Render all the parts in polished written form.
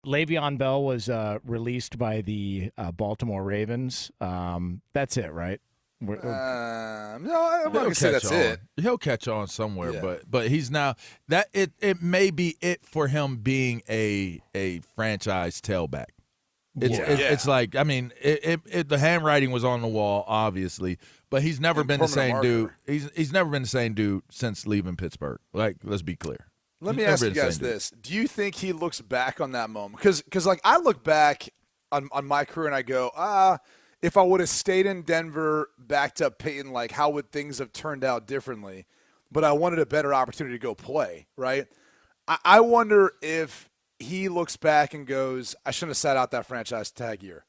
Le'Veon Bell was released by the Baltimore Ravens. That's it, right? No, I'm not gonna say that's it. He'll catch on somewhere, Yeah. but he's now that it may be it for him being a franchise tailback. It's like, I mean, the handwriting was on the wall, obviously, but he's never been the same dude. He's never been the same dude since leaving Pittsburgh. Like, let's be clear. Let me ask you guys this: do you think he looks back on that moment? Because like I look back on my career and I go, if I would have stayed in Denver, backed up Peyton, like how would things have turned out differently? But I wanted a better opportunity to go play, right? I wonder if he looks back and goes, I shouldn't have sat out that franchise tag year.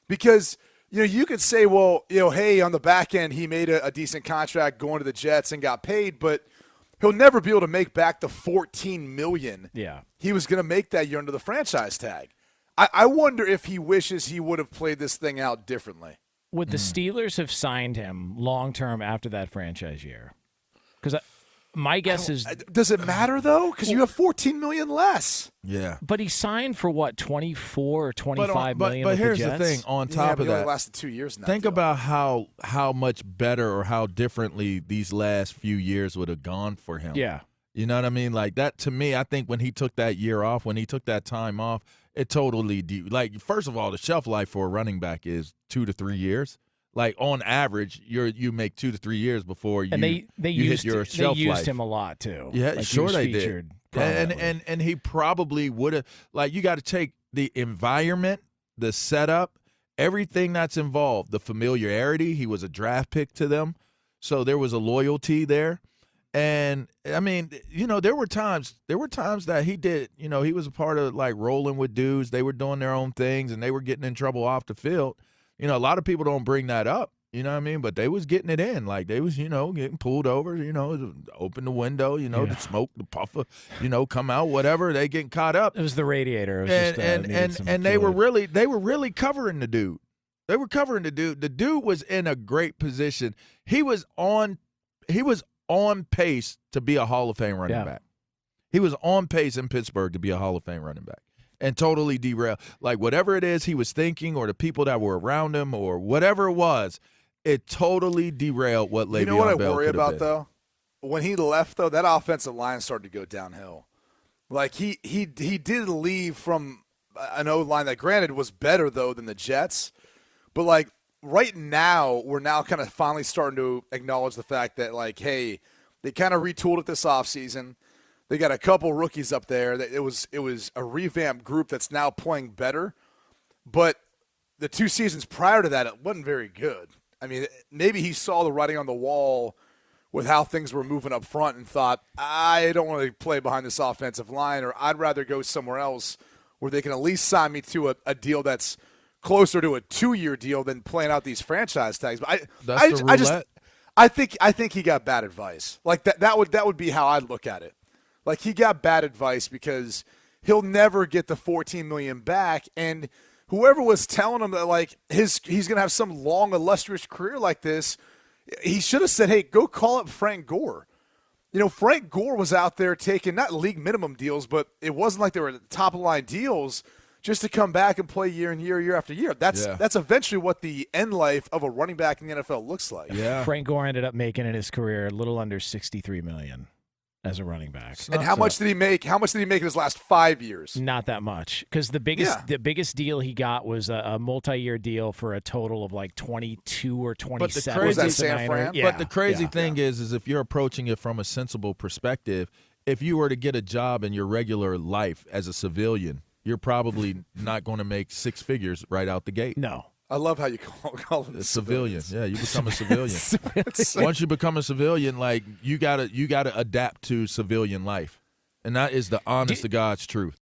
Because, you could say, well, hey, on the back end, he made a decent contract going to the Jets and got paid, but he'll never be able to make back the $14 million he was going to make that year under the franchise tag. I wonder if he wishes he would have played this thing out differently. Would the Steelers have signed him long-term after that franchise year? Because my guess is... Does it matter, though? Because you have $14 million less. Yeah. But he signed for, what, 24 or 25 million But with here's the Jets? the thing. On top of that, only lasted 2 years now. Think about how much better or how differently these last few years would have gone for him. Yeah. You know what I mean? Like that, to me, I think when he took that year off, when he took that time off, it totally first of all, the shelf life for a running back is 2 to 3 years. Like on average, you make 2 to 3 years before you hit your shelf life. They used him a lot too. Yeah, like sure they did. And he probably would have, like, you got to take the environment, the setup, everything that's involved, the familiarity. He was a draft pick to them, so there was a loyalty there. And I mean, there were times that he did, he was a part of like rolling with dudes. They were doing their own things and they were getting in trouble off the field. A lot of people don't bring that up, you know what I mean? But they was getting it in. Like they was, getting pulled over, open the window, the smoke, the puffer, come out, whatever. They getting caught up. It was the radiator. And they were really covering the dude. They were covering the dude. The dude was in a great position. He was on pace to be a Hall of Fame running back. He was on pace in Pittsburgh to be a Hall of Fame running back. And totally derail. Like whatever it is he was thinking or the people that were around him or whatever it was, it totally derailed what Le'Veon Bell could have been. You know what I worry about, though? When he left, though, that offensive line started to go downhill. Like he did leave from an O-line that, granted, was better, though, than the Jets. But, like, right now, we're now kind of finally starting to acknowledge the fact that, like, hey, they kind of retooled it this offseason. They got a couple rookies up there. It was a revamped group that's now playing better. But the 2 seasons prior to that, it wasn't very good. I mean, maybe he saw the writing on the wall with how things were moving up front and thought, I don't want to play behind this offensive line, or I'd rather go somewhere else where they can at least sign me to a deal that's closer to a 2-year deal than playing out these franchise tags. But I think he got bad advice. Like that would be how I'd look at it. Like he got bad advice because he'll never get the $14 million back, and whoever was telling him that like he's gonna have some long illustrious career like this, he should have said, "Hey, go call up Frank Gore." Frank Gore was out there taking not league minimum deals, but it wasn't like they were top of the line deals just to come back and play year after year. That's eventually what the end life of a running back in the NFL looks like. Yeah. Frank Gore ended up making in his career a little under $63 million. As a running back. And how much did he make? How much did he make in his last 5 years? Not that much, because the biggest deal he got was a multi-year deal for a total of like 22 or 27. Was that San Fran? Yeah. But the crazy thing is if you're approaching it from a sensible perspective, if you were to get a job in your regular life as a civilian, you're probably not going to make 6 figures right out the gate. No. I love how you call them civilian. Yeah, you become a civilian. Once you become a civilian, like you gotta adapt to civilian life, and that is the honest to God's truth.